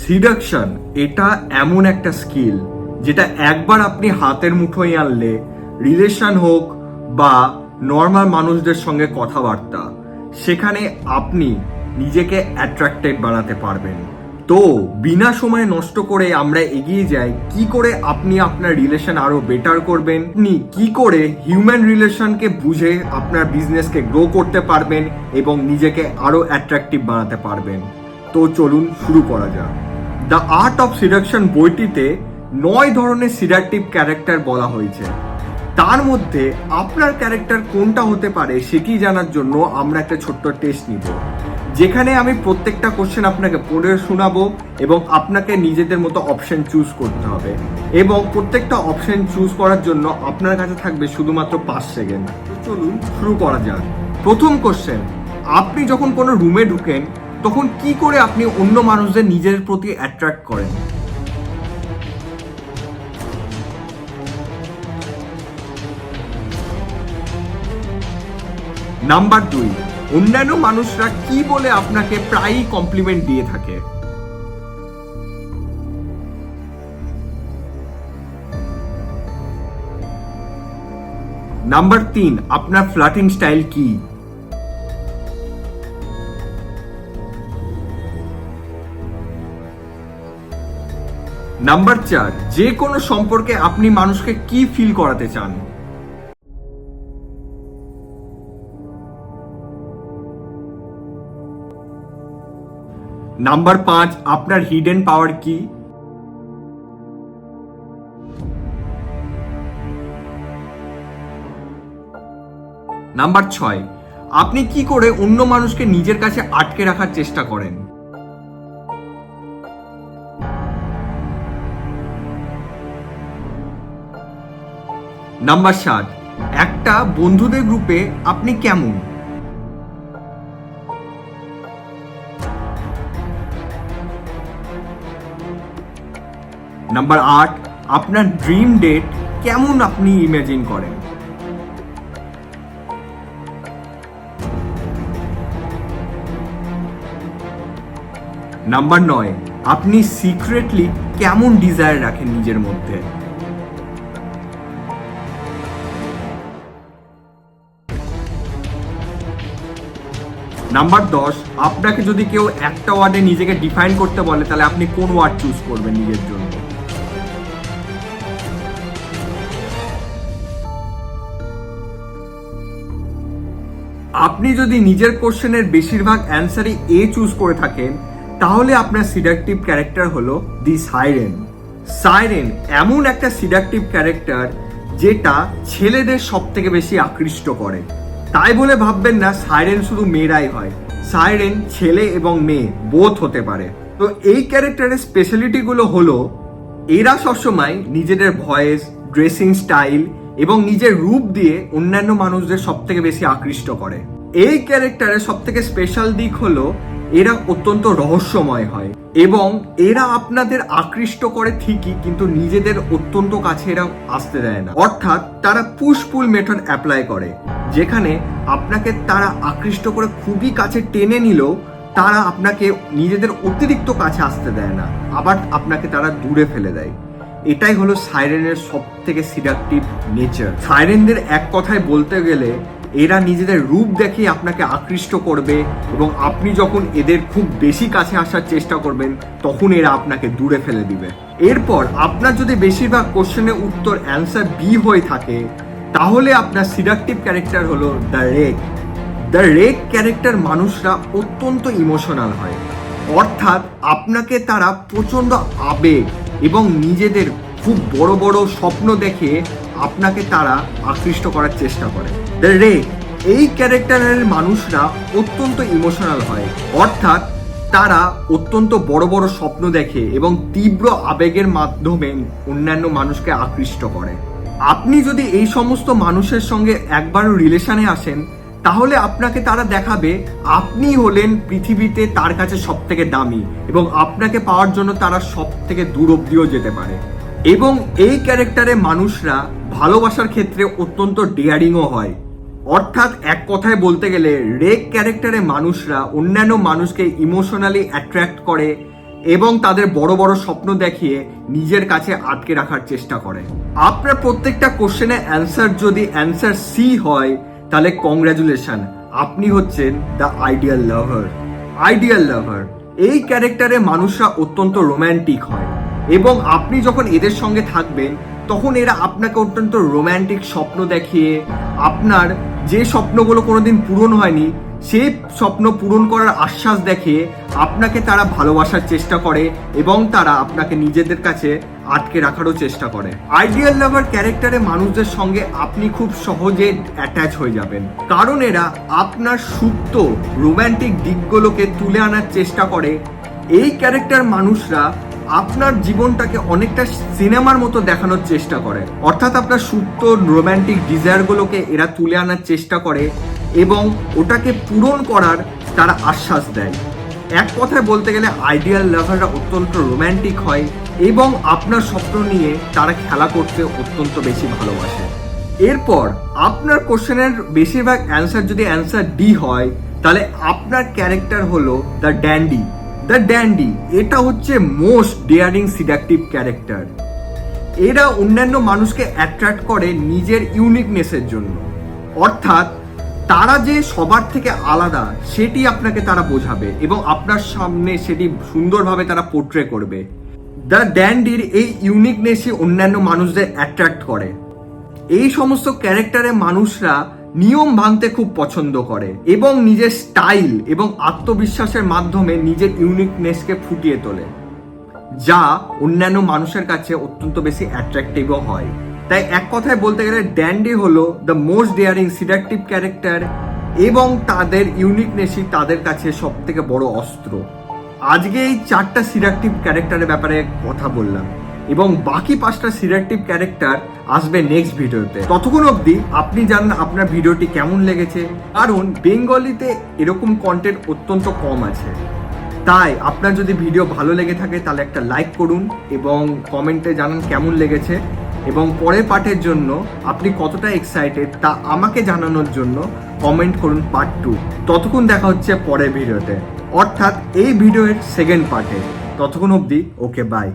Seduction এটা এমন একটা স্কিল যেটা একবার আপনি হাতের মুঠোয় আনলে রিলেশন হোক বা নর্মাল মানুষদের সঙ্গে কথাবার্তা, সেখানে আপনি নিজেকে অ্যাট্রাক্টেড বানাতে পারবেন। তো বিনা সময় নষ্ট করে আমরা এগিয়ে যাই কি করে আপনি আপনার রিলেশন আরো বেটার করবেন, আপনি কি করে হিউম্যান রিলেশনকে বুঝে আপনার বিজনেসকে গ্রো করতে পারবেন এবং নিজেকে আরো অ্যাট্রাকটিভ বানাতে পারবেন। তো চলুন শুরু করা যাক। দ্য আর্ট অফ সিডাকশন বইটিতে 9 ধরনের সিডাকটিভ ক্যারেক্টার বলা হয়েছে। তার মধ্যে আপনার ক্যারেক্টার কোনটা হতে পারে সেটি জানার জন্য আমরা একটা ছোট্ট টেস্ট নিব, যেখানে আমি প্রত্যেকটা কোশ্চেন আপনাকে পড়ে শোনাবো এবং আপনাকে নিজেদের মতো অপশন চুজ করতে হবে এবং প্রত্যেকটা অপশন চুজ করার জন্য আপনার কাছে থাকবে শুধুমাত্র 5 সেকেন্ড। চলুন শুরু করা যাক। প্রথম কোশ্চেন, আপনি যখন কোনো রুমে ঢুকেন তখন কি করে আপনি অন্য মানুষদের নিজের প্রতি অ্যাট্রাক্ট করেন? নাম্বার 2, অন্যান্য মানুষরা কি বলে আপনাকে প্রায়ই কমপ্লিমেন্ট দিয়ে থাকে? নাম্বার 3, আপনার ফ্লার্টিং স্টাইল কি? নাম্বার 4, যে কোনো সম্পর্কে আপনি মানুষকে কি ফিল করাতে চান? নাম্বার 5, আপনার হিডেন পাওয়ার কি? নাম্বার 6, আপনি কি করে অন্য মানুষকে নিজের কাছে আটকে রাখার চেষ্টা করেন? নাম্বার 7, একটা বন্ধুদের গ্রুপে আপনি কেমন? নাম্বার 8, আপনার ড্রিম ডেট কেমন আপনি ইমাজিন করেন? নাম্বার 9, আপনি সিক্রেটলি কেমন ডিজায়ার রাখেন নিজের মধ্যে? নাম্বার 10, আপনাকে যদি কেউ একটা ওয়ার্ডে নিজেকে ডিফাইন করতে বলে তাহলে আপনি কোন ওয়ার্ড চুজ করবেন নিজের জন্য? আপনি যদি নিজের কোশ্চেনের বেশিরভাগ অ্যান্সারই এ চুজ করে থাকেন তাহলে আপনার সিডাকটিভ ক্যারেক্টার হলো দি সাইরেন। সাইরেন এমন একটা সিডাকটিভ ক্যারেক্টার যেটা ছেলেদের সব থেকে বেশি আকৃষ্ট করে। তাই বলে ভাববেন না সাইরেন শুধু মেয়েরাই হয়, সাইরেন ছেলে এবং মেয়ে বোথ হতে পারে। তো এই ক্যারেক্টারের স্পেশালিটিগুলো হলো এরা সবসময় নিজেদের ভয়েস, ড্রেসিং স্টাইল এবং নিজের রূপ দিয়ে অন্যান্য মানুষদের সব থেকে বেশি আকৃষ্ট করে। এই ক্যারেক্টারের সব থেকে স্পেশাল দিক হলো এরা অত্যন্ত রহস্যময় হয় এবং এরা আপনাদের আকৃষ্ট করে ঠিকই, কিন্তু নিজেদের অত্যন্ত কাছে এরা আসতে দেয় না। অর্থাৎ তারা পুশ পুল মেথড অ্যাপ্লাই করে, যেখানে আপনাকে তারা আকৃষ্ট করে খুবই কাছে টেনে নিলেও তারা আপনাকে নিজেদের অতিরিক্ত কাছে আসতে দেয় না, আবার আপনাকে তারা দূরে ফেলে দেয়। এটাই হলো সাইরেনের সব থেকে সিডাকটিভ নেচার। সাইরেনদের এক কথায় বলতে গেলে এরা নিজেদের রূপ দেখে আপনাকে আকৃষ্ট করবে এবং আপনি যখন এদের খুব বেশি কাছে আসার চেষ্টা করবেন তখন এরা আপনাকে দূরে ফেলে দিবে। এরপর আপনার যদি বেশিরভাগ কোশ্চেনের উত্তর অ্যান্সার বি হয়ে থাকে তাহলে আপনার সিডাকটিভ ক্যারেক্টার হলো the rake. The rake character মানুষরা অত্যন্ত ইমোশনাল হয়, অর্থাৎ আপনাকে তারা প্রচন্ড আবেগ এবং নিজেদের খুব বড় বড় স্বপ্ন দেখে আপনাকে তারা আকৃষ্ট করার চেষ্টা করে। দ্য রেক এই ক্যারেক্টারের মানুষরা অত্যন্ত ইমোশনাল হয়, অর্থাৎ তারা অত্যন্ত বড় বড় স্বপ্ন দেখে এবং তীব্র আবেগের মাধ্যমে অন্যান্য মানুষকে আকৃষ্ট করে। আপনি যদি এই সমস্ত মানুষের সঙ্গে একবারও রিলেশনে আসেন তাহলে আপনাকে তারা দেখাবে আপনি হলেন পৃথিবীতে তার কাছে সব থেকে দামি এবং আপনাকে পাওয়ার জন্য তারা সব থেকে দূর অব্দিও যেতে পারে। এবং এই ক্যারেক্টারে মানুষরা ভালোবাসার ক্ষেত্রে অত্যন্ত ডেয়ারিংও হয়, অর্থাৎ এক কথায় বলতে গেলে রেক ক্যারেক্টারে মানুষরা অন্যান্য মানুষকে ইমোশনালি অ্যাট্রাক্ট করে এবং তাদের বড় বড় স্বপ্ন দেখিয়ে নিজের কাছে আটকে রাখার চেষ্টা করে। আপনার প্রত্যেকটা কোশ্চেনের অ্যান্সার যদি অ্যান্সার সি হয়, তাহলে কংগ্রাচুলেশন, আপনি হচ্ছেন দ্য আইডিয়াল লাভার। আইডিয়াল লাভার এই ক্যারেক্টারে মানুষরা অত্যন্ত রোম্যান্টিক হয় এবং আপনি যখন এদের সঙ্গে থাকবেন তখন এরা আপনাকে অত্যন্ত রোম্যান্টিক স্বপ্ন দেখিয়ে আপনার যে স্বপ্নগুলো কোনোদিন পূরণ হয়নি সেই স্বপ্ন পূরণ করার আশ্বাস দেখিয়ে আপনাকে তারা ভালোবাসার চেষ্টা করে এবং তারা আপনাকে নিজেদের কাছে আটকে রাখারও চেষ্টা করে। আইডিয়াল লাভার ক্যারেক্টারে মানুষদের সঙ্গে আপনি খুব সহজে অ্যাটাচ হয়ে যাবেন, কারণ এরা আপনার সুপ্ত রোম্যান্টিক দিকগুলোকে তুলে আনার চেষ্টা করে। এই ক্যারেক্টার মানুষরা আপনার জীবনটাকে অনেকটা সিনেমার মতো দেখানোর চেষ্টা করে, অর্থাৎ আপনার সুপ্ত রোম্যান্টিক ডিজায়ারগুলোকে এরা তুলে আনার চেষ্টা করে এবং ওটাকে পূরণ করার তারা আশ্বাস দেয়। এক কথায় বলতে গেলে আইডিয়াল লাভাররা অত্যন্ত রোম্যান্টিক হয় এবং আপনার স্বপ্ন নিয়ে তারা খেলা করতে অত্যন্ত বেশি ভালোবাসে। এরপর আপনার কোশ্চেনের বেশিরভাগ অ্যান্সার যদি অ্যান্সার ডি হয়, তাহলে আপনার ক্যারেক্টার হলো দ্য ড্যান্ডি। দ্য ড্যান্ডি এটা হচ্ছে মোস্ট ডেয়ারিং সিডাকটিভ ক্যারেক্টার। এরা অন্যান্য মানুষকে অ্যাট্রাক্ট করে নিজের ইউনিকনেসের জন্য, অর্থাৎ তারা যে সবার থেকে আলাদা সেটি আপনাকে তারা বোঝাবে এবং আপনার সামনে সেটি সুন্দরভাবে তারা পোর্ট্রে করবে। দ্য ড্যান্ডির এই ইউনিকনেসই অন্যান্য মানুষদের অ্যাট্রাক্ট করে। এই সমস্ত ক্যারেক্টারে মানুষরা নিয়ম ভাঙতে খুব পছন্দ করে এবং নিজের স্টাইল এবং আত্মবিশ্বাসের মাধ্যমে নিজের ইউনিকনেসকে ফুটিয়ে তোলে, যা অন্যান্য মানুষের কাছে অত্যন্ত বেশি অ্যাট্রাক্টিভও হয়। তাই এক কথায় বলতে গেলে ড্যান্ডি হলো দ্য মোস্ট ডেয়ারিং সিডাকটিভ ক্যারেক্টার এবং তাদের ইউনিকনেসই তাদের কাছে সব থেকে বড় অস্ত্র। আজকে এই 4টা সিডাকটিভ ক্যারেক্টারের ব্যাপারে কথা বললাম এবং বাকি 5টা সিডাকটিভ ক্যারেক্টার আসবে নেক্সট ভিডিওতে। ততক্ষণ অবধি আপনি জানেন আপনার ভিডিওটি কেমন লেগেছে, কারণ বেঙ্গলিতে এরকম কন্টেন্ট অত্যন্ত কম আছে। তাই আপনার যদি ভিডিও ভালো লেগে থাকে তাহলে একটা লাইক করুন এবং কমেন্টে জানান কেমন লেগেছে এবং পরের পার্টের জন্য আপনি কতটা এক্সাইটেড তা আমাকে জানানোর জন্য কমেন্ট করুন পার্ট 2। ততক্ষণ দেখা হচ্ছে পরের ভিডিওতে, অর্থাৎ এই ভিডিওর সেকেন্ড পার্টে। ততক্ষণ অবধি ওকে বাই।